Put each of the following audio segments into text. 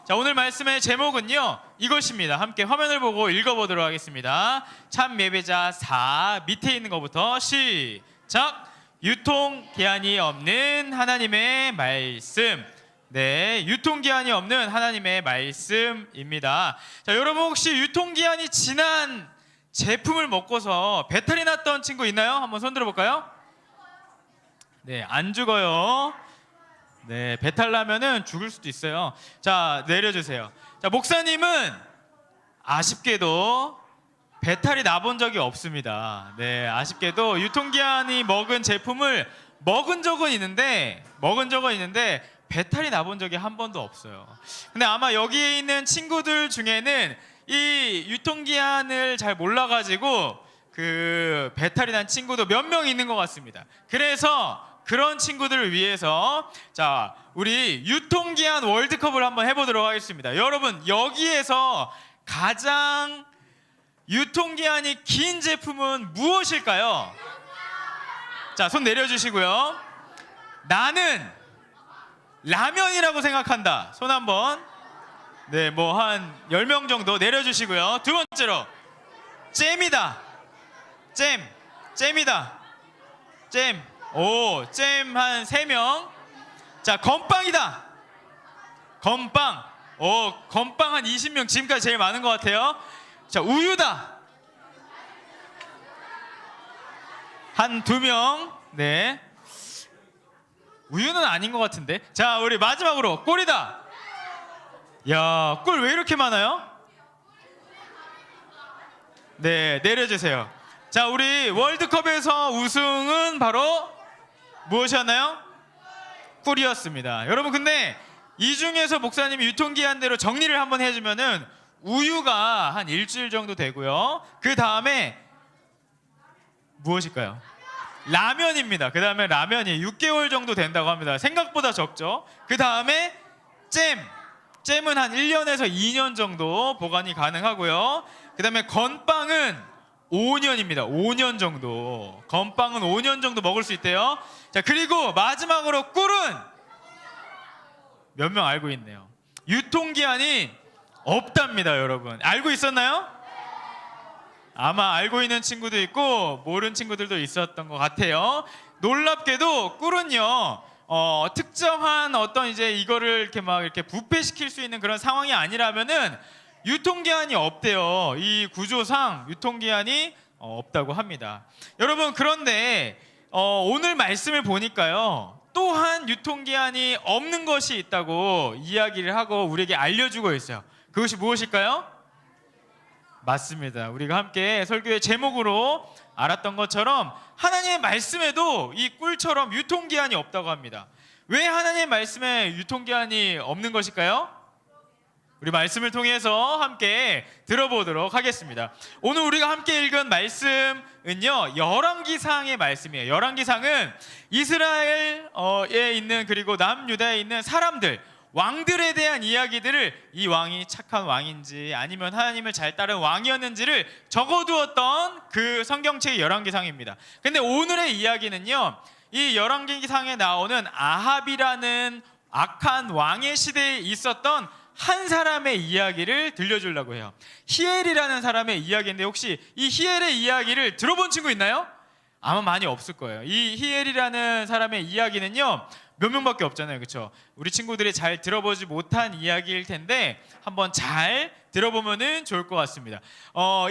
자, 오늘 말씀의 제목은요 이것입니다. 함께 화면을 보고 읽어보도록 하겠습니다. 참 예배자 4 밑에 있는 것부터 시작. 유통기한이 없는 하나님의 말씀. 네, 유통기한이 없는 하나님의 말씀입니다. 자, 여러분 혹시 유통기한이 지난 제품을 먹고서 배탈이 났던 친구 있나요? 한번 손 들어볼까요? 네, 안 죽어요. 네, 배탈 나면은 죽을 수도 있어요. 자, 내려주세요. 자, 목사님은 아쉽게도 배탈이 나본 적이 없습니다. 네, 아쉽게도 유통기한이 먹은 제품을 먹은 적은 있는데 배탈이 나본 적이 한 번도 없어요. 근데 아마 여기에 있는 친구들 중에는 이 유통기한을 잘 몰라가지고 그 배탈이 난 친구도 몇 명 있는 것 같습니다. 그래서 그런 친구들을 위해서 자, 우리 유통기한 월드컵을 한번 해보도록 하겠습니다. 여러분, 여기에서 가장 유통기한이 긴 제품은 무엇일까요? 자, 손 내려주시고요. 나는 라면이라고 생각한다. 손 한번. 네, 뭐 한 10명 정도 내려주시고요. 두 번째로 잼이다. 잼이다. 잼. 오, 잼 한 3명. 자, 건빵이다. 건빵. 오, 건빵 한 20명. 지금까지 제일 많은 것 같아요. 자, 우유다. 한 2명. 네. 우유는 아닌 것 같은데. 자, 우리 마지막으로 꿀이다. 야, 꿀 왜 이렇게 많아요? 네, 내려주세요. 자, 우리 월드컵에서 우승은 바로 무엇이었나요? 꿀이었습니다. 여러분, 근데 이 중에서 목사님이 유통기한대로 정리를 한번 해주면은 우유가 한 일주일 정도 되고요. 그 다음에 무엇일까요? 라면입니다. 그 다음에 라면이 6개월 정도 된다고 합니다. 생각보다 적죠. 그 다음에 잼은 한 1년에서 2년 정도 보관이 가능하고요. 그 다음에 건빵은 5년입니다. 5년 정도. 건빵은 5년 정도 먹을 수 있대요. 자, 그리고 마지막으로 꿀은 몇 명 알고 있네요. 유통기한이 없답니다, 여러분. 알고 있었나요? 아마 알고 있는 친구도 있고 모르는 친구들도 있었던 것 같아요. 놀랍게도 꿀은요, 특정한 어떤 이제 이거를 이렇게 막 이렇게 부패시킬 수 있는 그런 상황이 아니라면은 유통기한이 없대요. 이 구조상 유통기한이 없다고 합니다. 여러분, 그런데 오늘 말씀을 보니까요, 또한 유통기한이 없는 것이 있다고 이야기를 하고 우리에게 알려주고 있어요. 그것이 무엇일까요? 맞습니다. 우리가 함께 설교의 제목으로 알았던 것처럼 하나님의 말씀에도 이 꿀처럼 유통기한이 없다고 합니다. 왜 하나님의 말씀에 유통기한이 없는 것일까요? 우리 말씀을 통해서 함께 들어보도록 하겠습니다. 오늘 우리가 함께 읽은 말씀은요, 열왕기상의 말씀이에요. 열왕기상은 이스라엘에 있는, 그리고 남유다에 있는 사람들, 왕들에 대한 이야기들을 이 왕이 착한 왕인지 아니면 하나님을 잘 따른 왕이었는지를 적어두었던 그 성경책의 열왕기상입니다. 근데 오늘의 이야기는요, 이 열왕기상에 나오는 아합이라는 악한 왕의 시대에 있었던 한 사람의 이야기를 들려주려고 해요. 히엘이라는 사람의 이야기인데, 혹시 이 히엘의 이야기를 들어본 친구 있나요? 아마 많이 없을 거예요. 이 히엘이라는 사람의 이야기는요, 몇 명밖에 없잖아요, 그렇죠? 우리 친구들이 잘 들어보지 못한 이야기일 텐데 한번 잘 들어보면은 좋을 것 같습니다.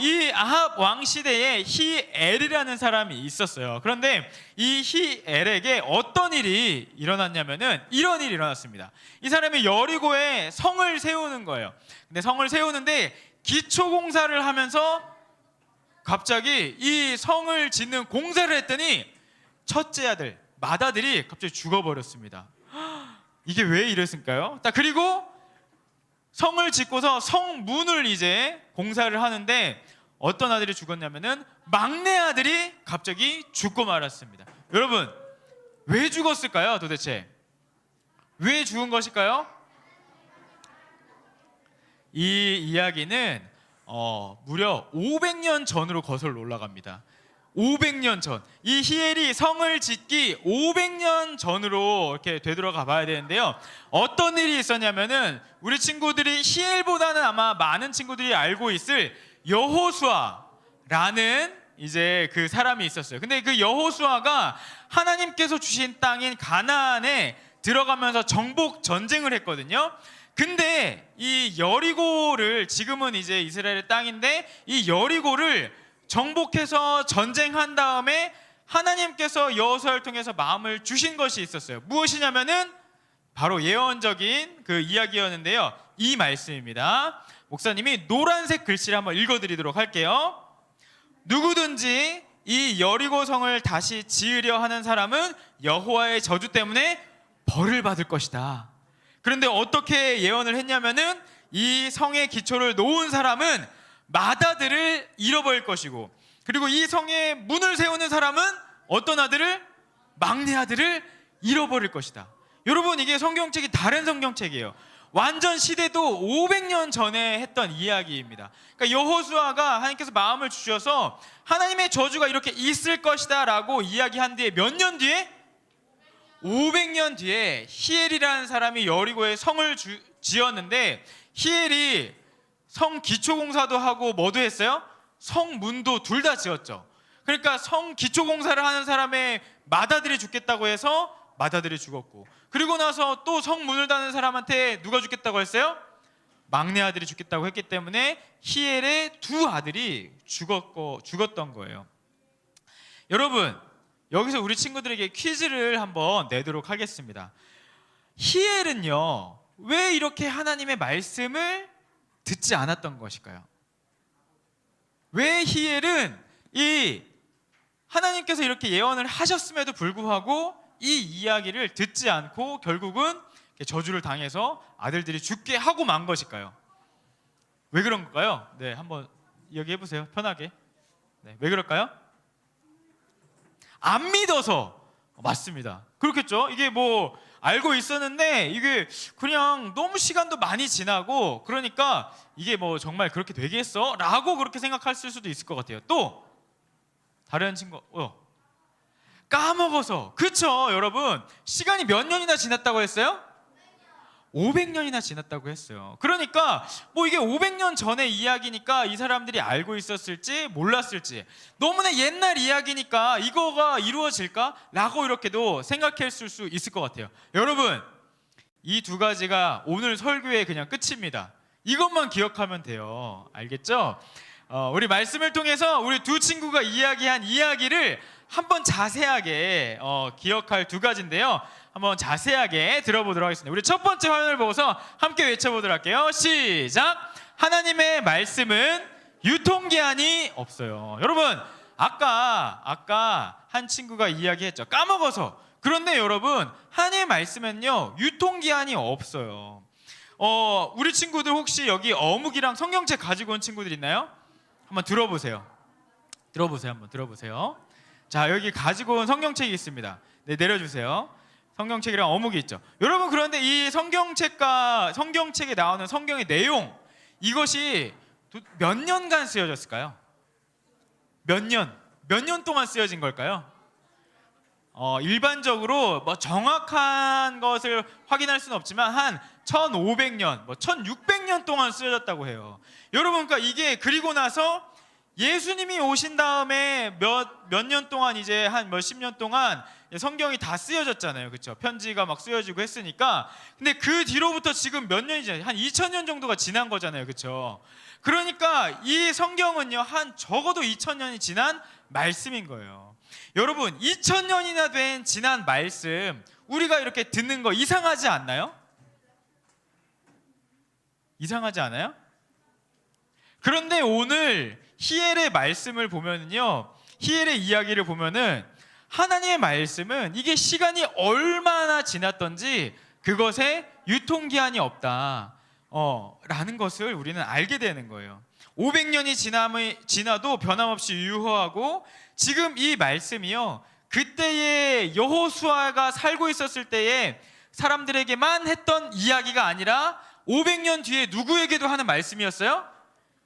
이 아합 왕 시대에 히엘이라는 사람이 있었어요. 그런데 이 히엘에게 어떤 일이 일어났냐면은 이런 일이 일어났습니다. 이 사람이 여리고에 성을 세우는 거예요. 근데 성을 세우는데 기초 공사를 하면서 갑자기 이 성을 짓는 공사를 했더니 첫째 아들 맏아들이 갑자기 죽어버렸습니다. 이게 왜 이랬을까요? 그리고 성을 짓고서 성문을 이제 공사를 하는데 어떤 아들이 죽었냐면은 막내 아들이 갑자기 죽고 말았습니다. 여러분, 왜 죽었을까요? 도대체 왜 죽은 것일까요? 이 이야기는 무려 500년 전으로 거슬러 올라갑니다. 500년 전. 이 히엘이 성을 짓기 500년 전으로 이렇게 되돌아가 봐야 되는데요. 어떤 일이 있었냐면은 우리 친구들이 히엘보다는 아마 많은 친구들이 알고 있을 여호수아라는 이제 그 사람이 있었어요. 근데 그 여호수아가 하나님께서 주신 땅인 가나안에 들어가면서 정복 전쟁을 했거든요. 근데 이 여리고를, 지금은 이제 이스라엘의 땅인데 이 여리고를 정복해서 전쟁한 다음에 하나님께서 여호수아를 통해서 마음을 주신 것이 있었어요. 무엇이냐면은 바로 예언적인 그 이야기였는데요. 이 말씀입니다. 목사님이 노란색 글씨를 한번 읽어드리도록 할게요. 누구든지 이 여리고 성을 다시 지으려 하는 사람은 여호와의 저주 때문에 벌을 받을 것이다. 그런데 어떻게 예언을 했냐면은 이 성의 기초를 놓은 사람은 맏아들을 잃어버릴 것이고, 그리고 이 성에 문을 세우는 사람은 어떤 아들을? 막내 아들을 잃어버릴 것이다. 여러분, 이게 성경책이 다른 성경책이에요. 완전 시대도 500년 전에 했던 이야기입니다. 그러니까 여호수아가 하나님께서 마음을 주셔서 하나님의 저주가 이렇게 있을 것이다 라고 이야기한 뒤에 몇 년 뒤에? 500년 뒤에 히엘이라는 사람이 여리고에 성을 지었는데, 히엘이 성 기초공사도 하고 뭐도 했어요? 성문도 둘 다 지었죠. 그러니까 성 기초공사를 하는 사람의 맏아들이 죽겠다고 해서 맏아들이 죽었고, 그리고 나서 또 성문을 닫는 사람한테 누가 죽겠다고 했어요? 막내 아들이 죽겠다고 했기 때문에 히엘의 두 아들이 죽었던 거예요. 여러분, 여기서 우리 친구들에게 퀴즈를 한번 내도록 하겠습니다. 히엘은요, 왜 이렇게 하나님의 말씀을 듣지 않았던 것일까요? 왜 히엘은 이 하나님께서 이렇게 예언을 하셨음에도 불구하고 이 이야기를 듣지 않고 결국은 저주를 당해서 아들들이 죽게 하고 만 것일까요? 왜 그런 걸까요? 네, 한번 이야기해 보세요. 편하게. 네, 왜 그럴까요? 안 믿어서. 맞습니다. 그렇겠죠. 이게 뭐 알고 있었는데 이게 그냥 너무 시간도 많이 지나고 그러니까 이게 뭐 정말 그렇게 되겠어? 라고 그렇게 생각했을 수도 있을 것 같아요. 또 다른 친구 까먹어서. 그쵸, 여러분. 시간이 몇 년이나 지났다고 했어요? 500년이나 지났다고 했어요. 그러니까 뭐 이게 500년 전의 이야기니까 이 사람들이 알고 있었을지 몰랐을지, 너무나 옛날 이야기니까 이거가 이루어질까? 라고 이렇게도 생각했을 수 있을 것 같아요. 여러분, 이 두 가지가 오늘 설교의 그냥 끝입니다. 이것만 기억하면 돼요. 알겠죠? 우리 말씀을 통해서 우리 두 친구가 이야기한 이야기를 한번 자세하게 기억할 두 가지인데요. 한번 자세하게 들어보도록 하겠습니다. 우리 첫 번째 화면을 보고서 함께 외쳐보도록 할게요. 시작! 하나님의 말씀은 유통기한이 없어요. 여러분, 아까 한 친구가 이야기했죠. 까먹어서. 그런데 여러분, 하나님의 말씀은요, 유통기한이 없어요. 우리 친구들 혹시 여기 어묵이랑 성경책 가지고 온 친구들 있나요? 한번 들어보세요. 한번 들어보세요. 자, 여기 가지고 온 성경책이 있습니다. 네, 내려주세요. 성경책이랑 어묵이 있죠. 여러분, 그런데 이 성경책에 나오는 성경의 내용, 이것이 몇 년간 쓰여졌을까요? 몇 년 동안 쓰여진 걸까요? 일반적으로 뭐 정확한 것을 확인할 수는 없지만 한 1500년, 1600년 동안 쓰여졌다고 해요. 여러분, 그러니까 이게 그리고 나서 예수님이 오신 다음에 몇 년 동안, 이제 한 몇십 년 동안 성경이 다 쓰여졌잖아요. 그렇죠? 편지가 막 쓰여지고 했으니까. 근데 그 뒤로부터 지금 몇 년이 지났어요? 한 2000년 정도가 지난 거잖아요. 그렇죠? 그러니까 이 성경은요, 한 적어도 2000년이 지난 말씀인 거예요. 여러분, 2000년이나 된 지난 말씀, 우리가 이렇게 듣는 거 이상하지 않나요? 이상하지 않아요? 그런데 오늘 히엘의 말씀을 보면은요, 히엘의 이야기를 보면은 하나님의 말씀은 이게 시간이 얼마나 지났던지 그것에 유통기한이 없다 라는 것을 우리는 알게 되는 거예요. 500년이 지나도 변함없이 유효하고, 지금 이 말씀이요, 그때의 여호수아가 살고 있었을 때에 사람들에게만 했던 이야기가 아니라 500년 뒤에 누구에게도 하는 말씀이었어요?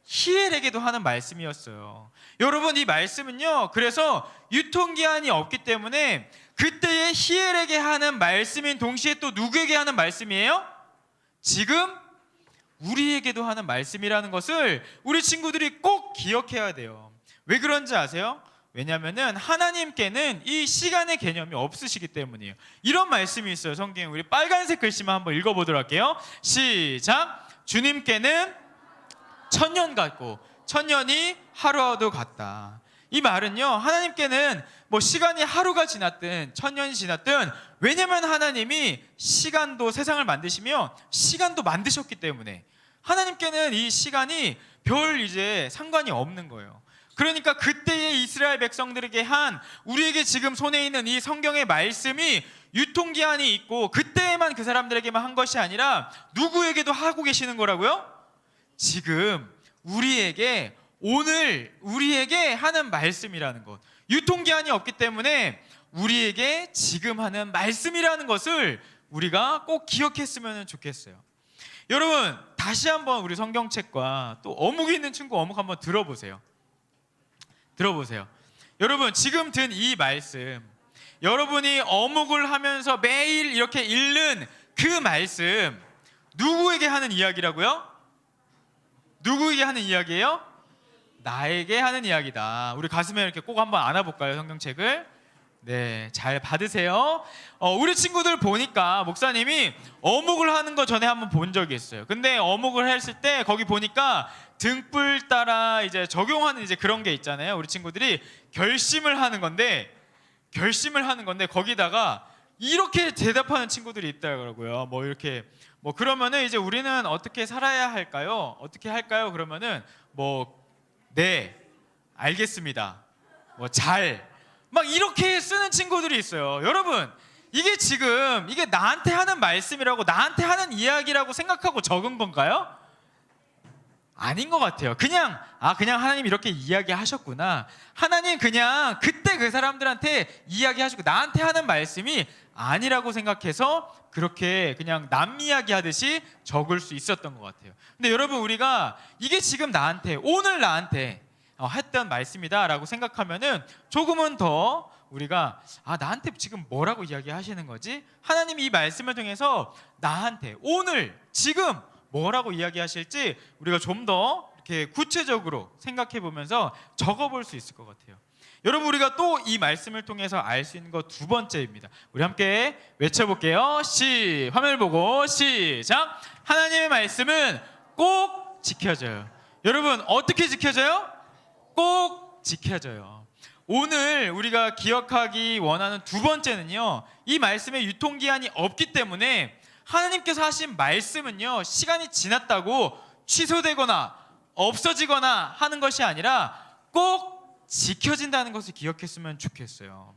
히엘에게도 하는 말씀이었어요. 여러분, 이 말씀은요, 그래서 유통기한이 없기 때문에 그때의 히엘에게 하는 말씀인 동시에 또 누구에게 하는 말씀이에요? 지금 우리에게도 하는 말씀이라는 것을 우리 친구들이 꼭 기억해야 돼요. 왜 그런지 아세요? 왜냐하면 하나님께는 이 시간의 개념이 없으시기 때문이에요. 이런 말씀이 있어요. 성경에 우리 빨간색 글씨만 한번 읽어보도록 할게요. 시작. 주님께는 천년 같고 천년이 하루와도 같다. 이 말은요, 하나님께는 뭐 시간이 하루가 지났든 천년이 지났든, 왜냐면 하나님이 시간도, 세상을 만드시며 시간도 만드셨기 때문에 하나님께는 이 시간이 별 이제 상관이 없는 거예요. 그러니까 그때의 이스라엘 백성들에게 한, 우리에게 지금 손에 있는 이 성경의 말씀이 유통기한이 있고 그때에만 그 사람들에게만 한 것이 아니라 누구에게도 하고 계시는 거라고요? 지금 우리에게, 오늘 우리에게 하는 말씀이라는 것, 유통기한이 없기 때문에 우리에게 지금 하는 말씀이라는 것을 우리가 꼭 기억했으면 좋겠어요. 여러분, 다시 한번 우리 성경책과 또 어묵이 있는 친구 어묵 한번 들어보세요. 여러분, 지금 든 이 말씀, 여러분이 어묵을 하면서 매일 이렇게 읽는 그 말씀, 누구에게 하는 이야기라고요? 누구에게 하는 이야기예요? 나에게 하는 이야기다. 우리 가슴에 이렇게 꼭 한번 안아볼까요, 성경책을? 네, 잘 받으세요. 우리 친구들 보니까 목사님이 어묵을 하는 거 전에 한번 본 적이 있어요. 근데 어묵을 했을 때 거기 보니까 등불 따라 이제 적용하는 이제 그런 게 있잖아요. 우리 친구들이 결심을 하는 건데 거기다가 이렇게 대답하는 친구들이 있더라고요. 뭐 이렇게, 뭐 그러면은 이제 우리는 어떻게 살아야 할까요? 어떻게 할까요? 그러면은 뭐 네, 알겠습니다. 뭐 막 이렇게 쓰는 친구들이 있어요. 여러분, 이게 지금 이게 나한테 하는 말씀이라고, 나한테 하는 이야기라고 생각하고 적은 건가요? 아닌 것 같아요. 그냥 하나님 이렇게 이야기하셨구나. 하나님 그냥 그때 그 사람들한테 이야기하시고 나한테 하는 말씀이 아니라고 생각해서 그렇게 그냥 남 이야기 하듯이 적을 수 있었던 것 같아요. 근데 여러분, 우리가 이게 지금 나한테, 오늘 나한테 했던 말씀이다 라고 생각하면은 조금은 더 우리가 나한테 지금 뭐라고 이야기하시는 거지? 하나님이 이 말씀을 통해서 나한테 오늘 지금 뭐라고 이야기하실지 우리가 좀 더 이렇게 구체적으로 생각해 보면서 적어볼 수 있을 것 같아요. 여러분, 우리가 또 이 말씀을 통해서 알 수 있는 거 두 번째입니다. 우리 함께 외쳐볼게요. 화면을 보고 시작. 하나님의 말씀은 꼭 지켜져요. 여러분, 어떻게 지켜져요? 꼭 지켜져요. 오늘 우리가 기억하기 원하는 두 번째는요, 이 말씀의 유통기한이 없기 때문에 하나님께서 하신 말씀은요, 시간이 지났다고 취소되거나 없어지거나 하는 것이 아니라 꼭 지켜진다는 것을 기억했으면 좋겠어요.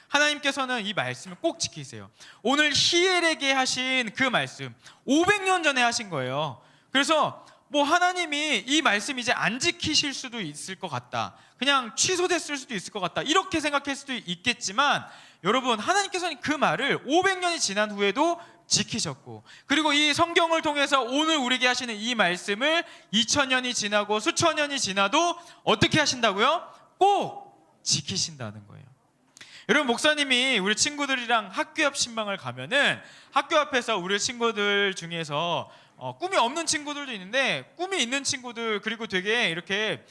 하나님께서는 이 말씀을 꼭 지키세요. 오늘 히엘에게 하신 그 말씀 500년 전에 하신 거예요. 그래서 뭐 하나님이 이 말씀 이제 안 지키실 수도 있을 것 같다, 그냥 취소됐을 수도 있을 것 같다, 이렇게 생각할 수도 있겠지만, 여러분, 하나님께서는 그 말을 500년이 지난 후에도 지키셨고, 그리고 이 성경을 통해서 오늘 우리에게 하시는 이 말씀을 2000년이 지나고 수천 년이 지나도 어떻게 하신다고요? 꼭 지키신다는 거예요. 여러분, 목사님이 우리 친구들이랑 학교 앞 신방을 가면은 학교 앞에서 우리 친구들 중에서 꿈이 없는 친구들도 있는데 꿈이 있는 친구들, 그리고 되게 이렇게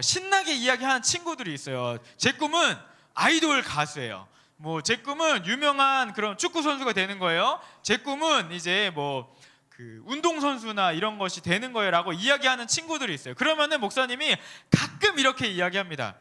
신나게 이야기하는 친구들이 있어요. 제 꿈은 아이돌 가수예요. 뭐 제 꿈은 유명한 그런 축구 선수가 되는 거예요. 제 꿈은 이제 뭐 그 운동 선수나 이런 것이 되는 거예요라고 이야기하는 친구들이 있어요. 그러면은 목사님이 가끔 이렇게 이야기합니다.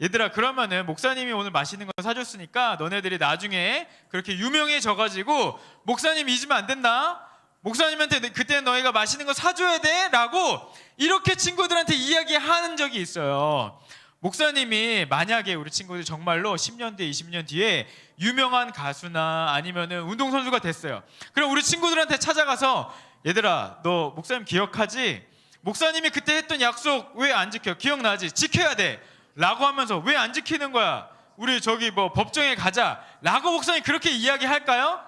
얘들아, 그러면은 목사님이 오늘 맛있는 거 사줬으니까 너네들이 나중에 그렇게 유명해져 가지고 목사님 잊으면 안 된다. 목사님한테 그때 너희가 맛있는 거 사줘야 돼 라고 이렇게 친구들한테 이야기하는 적이 있어요. 목사님이 만약에 우리 친구들이 정말로 10년 뒤에 20년 뒤에 유명한 가수나 아니면은 운동선수가 됐어요. 그럼 우리 친구들한테 찾아가서 얘들아, 너 목사님 기억하지? 목사님이 그때 했던 약속 왜 안 지켜? 기억나지? 지켜야 돼 라고 하면서 왜 안 지키는 거야? 우리 저기 뭐 법정에 가자 라고 목사님 그렇게 이야기할까요?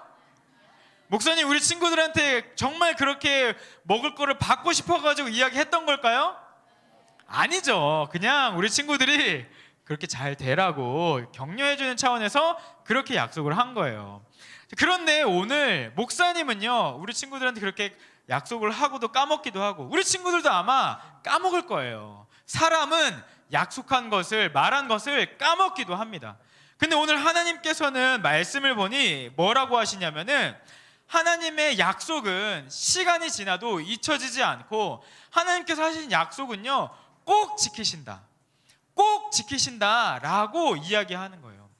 목사님 우리 친구들한테 정말 그렇게 먹을 거를 받고 싶어가지고 이야기했던 걸까요? 아니죠. 그냥 우리 친구들이 그렇게 잘 되라고 격려해주는 차원에서 그렇게 약속을 한 거예요. 그런데 오늘 목사님은요, 우리 친구들한테 그렇게 약속을 하고도 까먹기도 하고, 우리 친구들도 아마 까먹을 거예요. 사람은 약속한 것을, 말한 것을 까먹기도 합니다. 근데 오늘 하나님께서는 말씀을 보니 뭐라고 하시냐면은, 하나님의 약속은 시간이 지나도 잊혀지지 않고, 하나님께서 하신 약속은요 꼭 지키신다, 꼭 지키신다라고 이야기하는 거예요.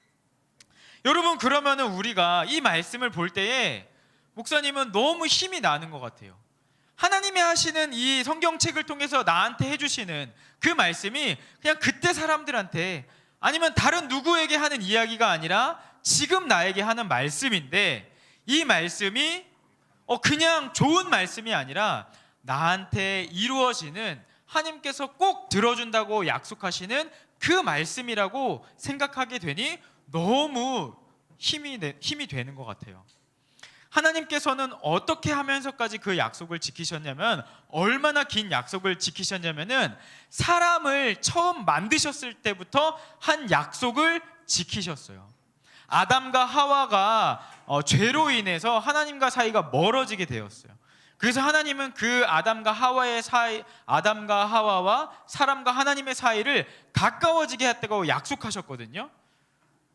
여러분, 그러면은 우리가 이 말씀을 볼 때에 목사님은 너무 힘이 나는 것 같아요. 하나님이 하시는 이 성경책을 통해서 나한테 해주시는 그 말씀이 그냥 그때 사람들한테, 아니면 다른 누구에게 하는 이야기가 아니라 지금 나에게 하는 말씀인데, 이 말씀이 그냥 좋은 말씀이 아니라 나한테 이루어지는, 하나님께서 꼭 들어준다고 약속하시는 그 말씀이라고 생각하게 되니 너무 힘이 되는 것 같아요. 하나님께서는 어떻게 하면서까지 그 약속을 지키셨냐면, 얼마나 긴 약속을 지키셨냐면은, 사람을 처음 만드셨을 때부터 한 약속을 지키셨어요. 아담과 하와가 죄로 인해서 하나님과 사이가 멀어지게 되었어요. 그래서 하나님은 그 아담과 하와와 사람과 하나님의 사이를 가까워지게 했다고 약속하셨거든요.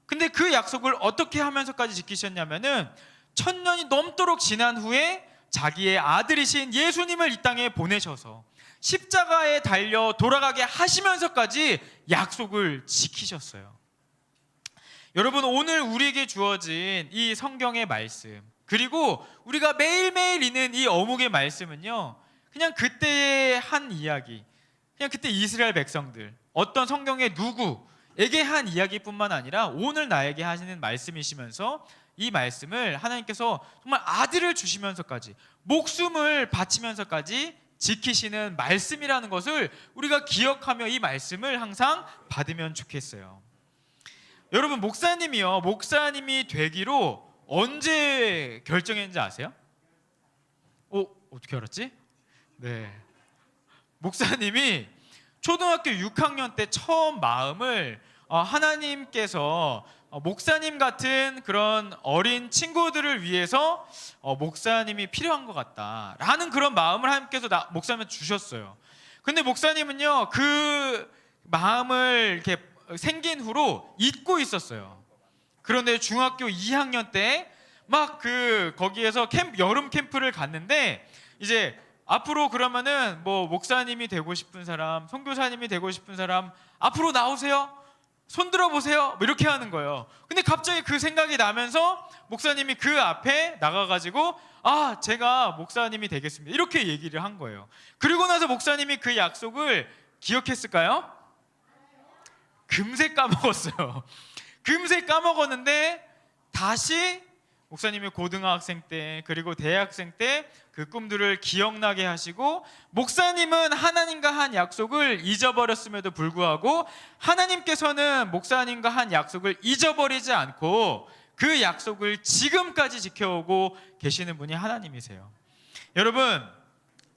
근데 그 약속을 어떻게 하면서까지 지키셨냐면은, 1000년이 넘도록 지난 후에 자기의 아들이신 예수님을 이 땅에 보내셔서 십자가에 달려 돌아가게 하시면서까지 약속을 지키셨어요. 여러분, 오늘 우리에게 주어진 이 성경의 말씀, 그리고 우리가 매일매일 읽는 이 어묵의 말씀은요, 그냥 그때의 한 이야기, 그냥 그때 이스라엘 백성들, 어떤 성경의 누구에게 한 이야기뿐만 아니라 오늘 나에게 하시는 말씀이시면서, 이 말씀을 하나님께서 정말 아들을 주시면서까지, 목숨을 바치면서까지 지키시는 말씀이라는 것을 우리가 기억하며 이 말씀을 항상 받으면 좋겠어요. 여러분, 목사님이 되기로 언제 결정했는지 아세요? 어떻게 알았지? 네, 목사님이 초등학교 6학년 때 처음 마음을, 하나님께서 목사님 같은 그런 어린 친구들을 위해서 목사님이 필요한 것 같다라는 그런 마음을 하나님께서 목사님한테 주셨어요. 근데 목사님은요, 그 마음을 이렇게 생긴 후로 잊고 있었어요. 그런데 중학교 2학년 때 막 거기에서 여름 캠프를 갔는데, 이제 앞으로 그러면은 뭐 목사님이 되고 싶은 사람, 선교사님이 되고 싶은 사람 앞으로 나오세요, 손 들어보세요, 뭐 이렇게 하는 거예요. 근데 갑자기 그 생각이 나면서 목사님이 그 앞에 나가가지고, 제가 목사님이 되겠습니다, 이렇게 얘기를 한 거예요. 그리고 나서 목사님이 그 약속을 기억했을까요? 금세 까먹었어요. 금세 까먹었는데 다시 목사님이 고등학생 때, 그리고 대학생 때 그 꿈들을 기억나게 하시고, 목사님은 하나님과 한 약속을 잊어버렸음에도 불구하고 하나님께서는 목사님과 한 약속을 잊어버리지 않고 그 약속을 지금까지 지켜오고 계시는 분이 하나님이세요. 여러분,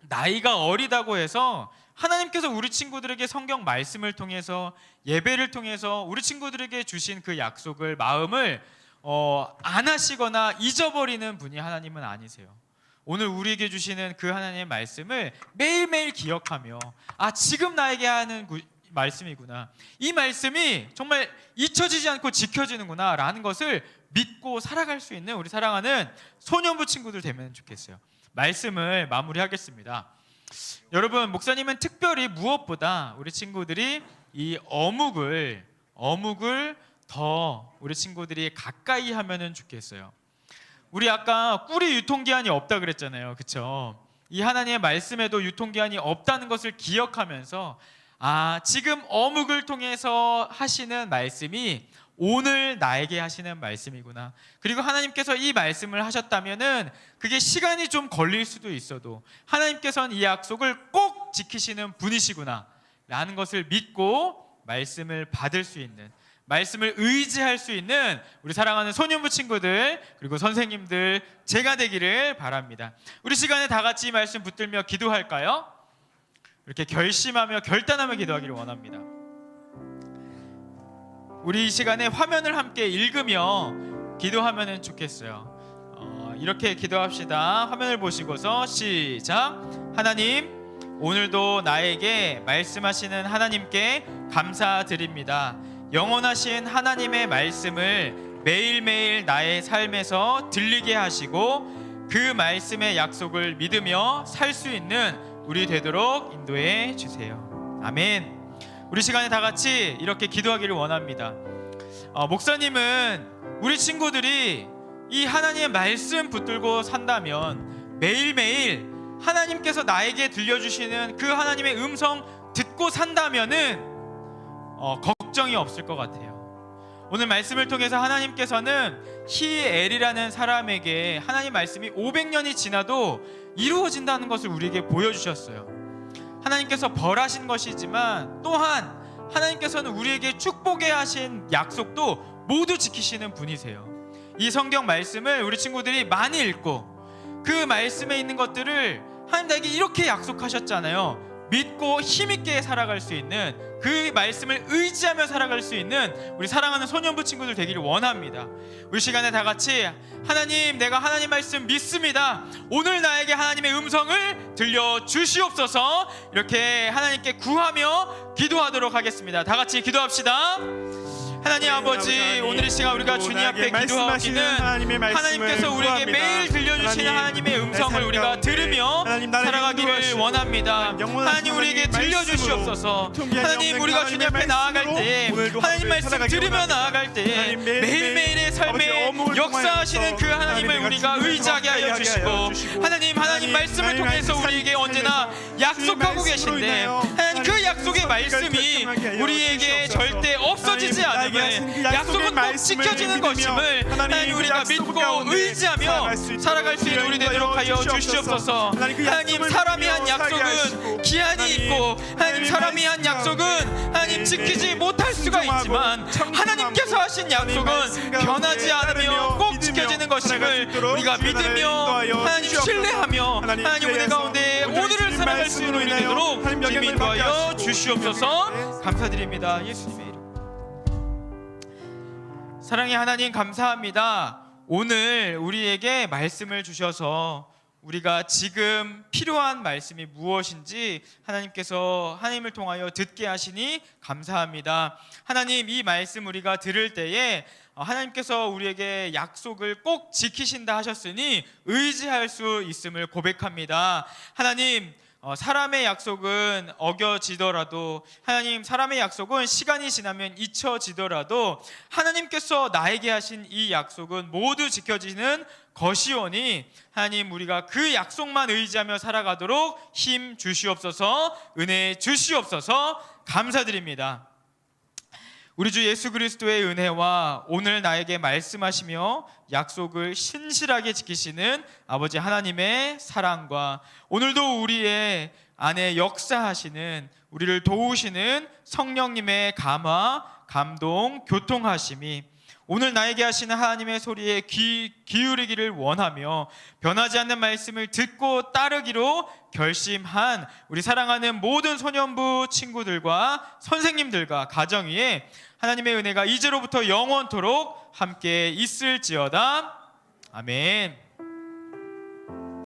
나이가 어리다고 해서 하나님께서 우리 친구들에게 성경 말씀을 통해서, 예배를 통해서 우리 친구들에게 주신 그 약속을, 마음을 안 하시거나 잊어버리는 분이 하나님은 아니세요. 오늘 우리에게 주시는 그 하나님의 말씀을 매일매일 기억하며, 지금 나에게 하는 말씀이구나, 이 말씀이 정말 잊혀지지 않고 지켜지는구나 라는 것을 믿고 살아갈 수 있는 우리 사랑하는 소년부 친구들 되면 좋겠어요. 말씀을 마무리하겠습니다. 여러분, 목사님은 특별히 무엇보다 우리 친구들이 이 어묵을 더 우리 친구들이 가까이 하면은 좋겠어요. 우리 아까 꿀이 유통기한이 없다 그랬잖아요, 그쵸? 이 하나님의 말씀에도 유통기한이 없다는 것을 기억하면서, 지금 어묵을 통해서 하시는 말씀이 오늘 나에게 하시는 말씀이구나, 그리고 하나님께서 이 말씀을 하셨다면은 그게 시간이 좀 걸릴 수도 있어도 하나님께서는 이 약속을 꼭 지키시는 분이시구나 라는 것을 믿고 말씀을 받을 수 있는, 말씀을 의지할 수 있는 우리 사랑하는 소년부 친구들, 그리고 선생님들, 제가 되기를 바랍니다. 우리 시간에 다 같이 이 말씀 붙들며 기도할까요? 이렇게 결심하며 결단하며 기도하기를 원합니다. 우리 이 시간에 화면을 함께 읽으며 기도하면 좋겠어요. 이렇게 기도합시다. 화면을 보시고서 시작. 하나님, 오늘도 나에게 말씀하시는 하나님께 감사드립니다. 영원하신 하나님의 말씀을 매일매일 나의 삶에서 들리게 하시고 그 말씀의 약속을 믿으며 살 수 있는 우리 되도록 인도해 주세요. 아멘. 우리 시간에 다 같이 이렇게 기도하기를 원합니다. 목사님은 우리 친구들이 이 하나님의 말씀 붙들고 산다면 매일매일 하나님께서 나에게 들려주시는 그 하나님의 음성 듣고 산다면은 걱정이 없을 것 같아요. 오늘 말씀을 통해서 하나님께서는 히엘이라는 사람에게 하나님 말씀이 500년이 지나도 이루어진다는 것을 우리에게 보여주셨어요. 하나님께서 벌하신 것이지만 또한 하나님께서는 우리에게 축복해 하신 약속도 모두 지키시는 분이세요. 이 성경 말씀을 우리 친구들이 많이 읽고 그 말씀에 있는 것들을 하나님 나에게 이렇게 약속하셨잖아요. 믿고 힘있게 살아갈 수 있는, 그 말씀을 의지하며 살아갈 수 있는 우리 사랑하는 소년부 친구들 되기를 원합니다. 우리 시간에 다 같이 하나님, 내가 하나님 말씀 믿습니다. 오늘 나에게 하나님의 음성을 들려주시옵소서. 이렇게 하나님께 구하며 기도하도록 하겠습니다. 다 같이 기도합시다. 하나님 아버지, 오늘 이 시간 우리가 주님 앞에 기도하기는 하나님께서 우리에게 매일 들려주시는 하나님의 음성을 우리가 들으며 살아가기를 원합니다. 하나님 우리에게 들려주시옵소서. 하나님 우리가 주님 앞에 나아갈 때, 하나님 말씀 들으며 나아갈 때 매일매일의 삶에 역사하시는 그 하나님을 우리가 의지하게 하여 주시고, 하나님 말씀을 통해서 우리에게 언제나 약속하고 계신데 하나님 그 약속의 말씀이 우리에게 절대 없어지지 않음을, 약속은 꼭 지켜지는 것임을 하나님 우리가 믿고 의지하며 살아갈 수 있는 우리 되도록 하여 주시옵소서. 하나님 사람이 한 약속은 기한이 있고, 하나님 사람이 한 약속은 하나님 지키지 못할 수가 있지만 하나님께서 하신 약속은 변하지 않으며 꼭 지켜지는 것임을 우리가 믿으며 하나님 신뢰하며 하나님 은혜 가운데 오늘을 살아갈 수 있는 우리 되도록 주님 인도하여 주시옵소서. 감사드립니다. 예수님의 이름. 사랑의 하나님 감사합니다. 오늘 우리에게 말씀을 주셔서 우리가 지금 필요한 말씀이 무엇인지 하나님께서 하나님을 통하여 듣게 하시니 감사합니다. 하나님, 이 말씀 우리가 들을 때에 하나님께서 우리에게 약속을 꼭 지키신다 하셨으니 의지할 수 있음을 고백합니다. 하나님, 사람의 약속은 어겨지더라도, 하나님 사람의 약속은 시간이 지나면 잊혀지더라도 하나님께서 나에게 하신 이 약속은 모두 지켜지는 것이오니 하나님 우리가 그 약속만 의지하며 살아가도록 힘 주시옵소서. 은혜 주시옵소서. 감사드립니다. 우리 주 예수 그리스도의 은혜와 오늘 나에게 말씀하시며 약속을 신실하게 지키시는 아버지 하나님의 사랑과 오늘도 우리의 안에 역사하시는, 우리를 도우시는 성령님의 감화, 감동, 교통하심이 오늘 나에게 하시는 하나님의 소리에 귀 기울이기를 원하며 변하지 않는 말씀을 듣고 따르기로 결심한 우리 사랑하는 모든 소년부 친구들과 선생님들과 가정 위에 하나님의 은혜가 이제로부터 영원토록 함께 있을지어다. 아멘.